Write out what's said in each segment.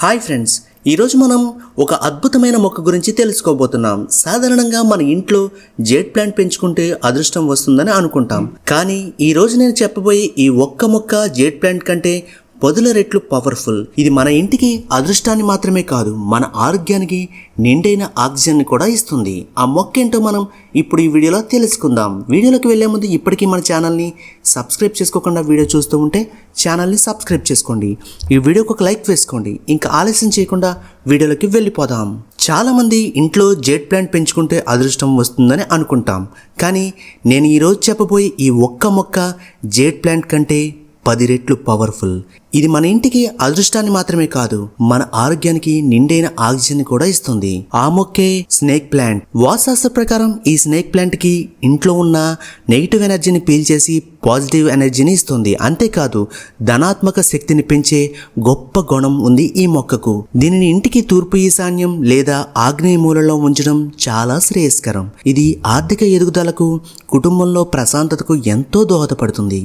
Hi friends, ఈరోజు మనం ఒక అద్భుతమైన మొక్క గురించి తెలుసుకోబోతున్నాం. సాధారణంగా మన ఇంట్లో జేడ్ ప్లాంట్ పెంచుకుంటే అదృష్టం వస్తుందని అనుకుంటాం. కానీ ఈరోజు నేను చెప్పబోయే ఈ ఒక్క మొక్క జేడ్ ప్లాంట్ కంటే 10 రెట్లు పవర్ఫుల్. ఇది మన ఇంటికి అదృష్టాన్ని మాత్రమే కాదు, మన ఆరోగ్యానికి నిండైన ఆక్సిజన్ని కూడా ఇస్తుంది. ఆ మొక్క ఏంటో మనం ఇప్పుడు ఈ వీడియోలో తెలుసుకుందాం. వీడియోలోకి వెళ్లే ముందు ఇప్పటికీ మన ఛానల్ని సబ్స్క్రైబ్ చేసుకోకుండా వీడియో చూస్తూ ఉంటే ఛానల్ని సబ్స్క్రైబ్ చేసుకోండి. ఈ వీడియోకి ఒక లైక్ వేసుకోండి. ఇంకా ఆలస్యం చేయకుండా వీడియోలోకి వెళ్ళిపోదాం. చాలా మంది ఇంట్లో జేడ్ ప్లాంట్ పెంచుకుంటే అదృష్టం వస్తుందని అనుకుంటాం. కానీ నేను ఈరోజు చెప్పబోయే ఈ ఒక్క మొక్క జేడ్ ప్లాంట్ కంటే 10 రెట్లు పవర్ఫుల్. ఇది మన ఇంటికి అదృష్టాన్ని మాత్రమే కాదు, మన ఆరోగ్యానికి నిండైన ఆక్సిజన్ కూడా ఇస్తుంది. ఆ మొక్కే స్నేక్ ప్లాంట్. వాస్తు ప్రకారం ఈ స్నేక్ ప్లాంట్ కి ఇంట్లో ఉన్న నెగిటివ్ ఎనర్జీని పీల్చేసి పాజిటివ్ ఎనర్జీని ఇస్తుంది. అంతేకాదు ధనాత్మక శక్తిని పెంచే గొప్ప గుణం ఉంది ఈ మొక్కకు. దీనిని ఇంటికి తూర్పు ఈశాన్యం లేదా ఆగ్నేయ మూలలో ఉంచడం చాలా శ్రేయస్కరం. ఇది ఆర్థిక ఎదుగుదలకు, కుటుంబంలో ప్రశాంతతకు ఎంతో దోహదపడుతుంది.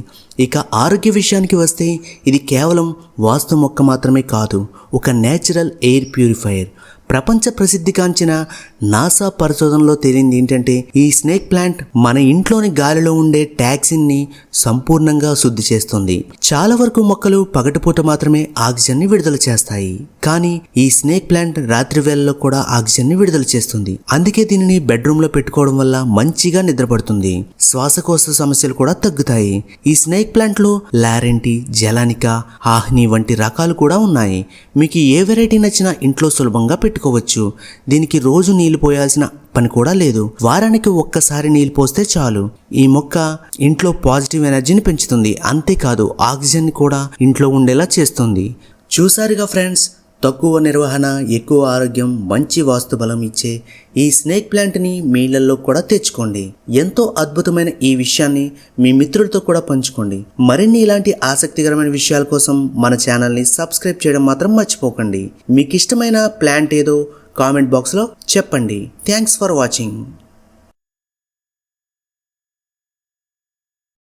ఇక ఆరోగ్య విషయానికి వస్తే ఇది కేవలం వాస్తు మొక్క మాత్రమే కాదు, ఒక నేచురల్ ఎయిర్ ప్యూరిఫైయర్. ప్రపంచ ప్రసిద్ధిగాంచిన నాసా పరిశోధనలో తేలింది ఏంటంటే ఈ స్నేక్ ప్లాంట్ మన ఇంట్లోని గాలిలో ఉండే టాక్సిన్ ని సంపూర్ణంగా శుద్ధి చేస్తుంది. చాలా వరకు మొక్కలు పగటిపూట మాత్రమే ఆక్సిజన్ ని విడుదల చేస్తాయి, కానీ ఈ స్నేక్ ప్లాంట్ రాత్రి వేళల్లో కూడా ఆక్సిజన్ ని విడుదల చేస్తుంది. అందుకే దీనిని బెడ్రూమ్ లో పెట్టుకోవడం వల్ల మంచిగా నిద్రపడుతుంది. శ్వాసకోశ సమస్యలు కూడా తగ్గుతాయి. ఈ స్నేక్ ప్లాంట్ లో లారెంటి, జలానికా, ఆహ్ని వంటి రకాలు కూడా ఉన్నాయి. మీకు ఏ వెరైటీ నచ్చినా ఇంట్లో సులభంగా పెట్టుకోవచ్చు. దీనికి రోజు నీళ్లు పోయాల్సిన పని కూడా లేదు. వారానికి ఒక్కసారి నీళ్లు పోస్తే చాలు. ఈ మొక్క ఇంట్లో పాజిటివ్ ఎనర్జీని పెంచుతుంది. అంతేకాదు ఆక్సిజన్ కూడా ఇంట్లో ఉండేలా చేస్తుంది. చూసారుగా ఫ్రెండ్స్, తక్కువ నిర్వహణ, ఎక్కువ ఆరోగ్యం, మంచి వాస్తు బలం ఇచ్చే ఈ స్నేక్ ప్లాంట్ని మీ ఇళ్లలో కూడా తెచ్చుకోండి. ఎంతో అద్భుతమైన ఈ విషయాన్ని మీ మిత్రులతో కూడా పంచుకోండి. మరిన్ని ఇలాంటి ఆసక్తికరమైన విషయాల కోసం మన ఛానల్ని సబ్స్క్రైబ్ చేయడం మాత్రం మర్చిపోకండి. మీకు ఇష్టమైన ప్లాంట్ ఏదో కామెంట్ బాక్స్లో చెప్పండి. Thanks for watching.